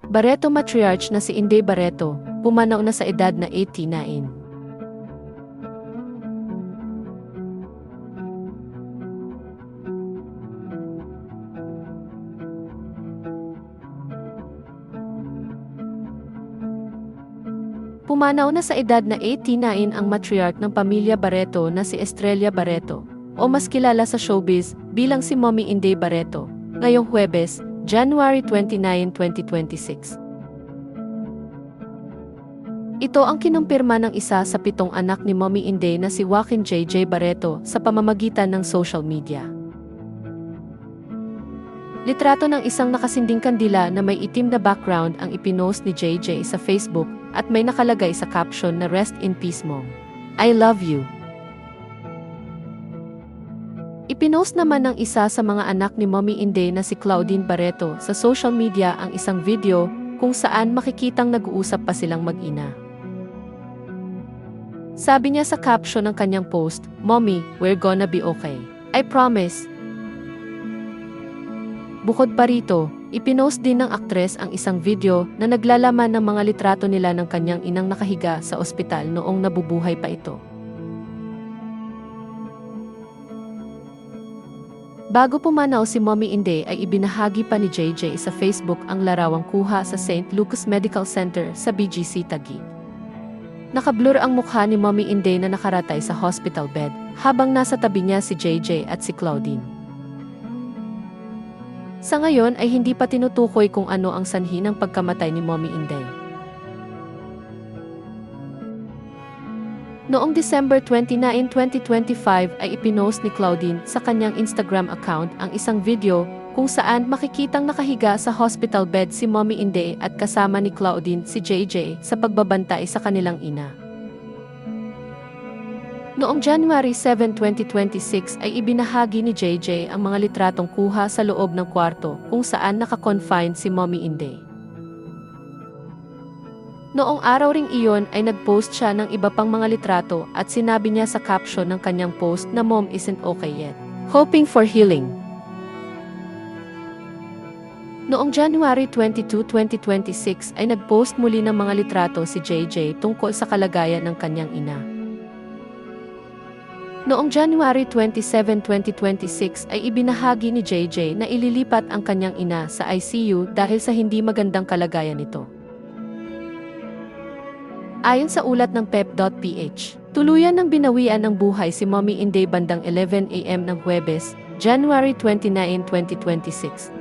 Barreto matriarch na si Inday Barreto, pumanaw na sa edad na 89. Pumanaw na sa edad na 89 ang matriarch ng pamilya Barreto na si Estrella Barreto, o mas kilala sa showbiz bilang si Mommy Inday Barreto, ngayong Huwebes, January 29, 2026. Ito ang kinumpirma ng isa sa 7 anak ni Mommy Inday na si Joaquin JJ Barreto sa pamamagitan ng social media. Litrato ng isang nakasinding kandila na may itim na background ang ipinost ni JJ sa Facebook at may nakalagay sa caption na "Rest in peace, Mom. I love you." Ipinost naman ng isa sa mga anak ni Mommy Inday na si Claudine Barreto sa social media ang isang video kung saan makikitang nag-uusap pa silang mag-ina. Sabi niya sa caption ng kanyang post, "Mommy, we're gonna be okay. I promise." Bukod pa rito, ipinost din ng aktres ang isang video na naglalaman ng mga litrato nila ng kanyang inang nakahiga sa ospital noong nabubuhay pa ito. Bago pumanaw si Mommy Inday ay ibinahagi pa ni JJ sa Facebook ang larawang kuha sa St. Lucas Medical Center sa BGC Taguig. Nakablur ang mukha ni Mommy Inday na nakaratay sa hospital bed, habang nasa tabi niya si JJ at si Claudine. Sa ngayon ay hindi pa tinutukoy kung ano ang sanhi ng pagkamatay ni Mommy Inday. Noong December 29, 2025 ay ipinost ni Claudine sa kanyang Instagram account ang isang video kung saan makikitang nakahiga sa hospital bed si Mommy Inday at kasama ni Claudine si JJ sa pagbabantay sa kanilang ina. Noong January 7, 2026 ay ibinahagi ni JJ ang mga litratong kuha sa loob ng kwarto kung saan naka-confine si Mommy Inday. Noong araw ring iyon ay nag-post siya ng iba pang mga litrato at sinabi niya sa caption ng kanyang post na "Mom isn't okay yet. Hoping for healing." Noong January 22, 2026 ay nag-post muli ng mga litrato si JJ tungkol sa kalagayan ng kanyang ina. Noong January 27, 2026 ay ibinahagi ni JJ na ililipat ang kanyang ina sa ICU dahil sa hindi magandang kalagayan nito. Ayon sa ulat ng pep.ph, tuluyan ng binawian ng buhay si Mommy Inday bandang 11 AM ng Huwebes, January 29, 2026,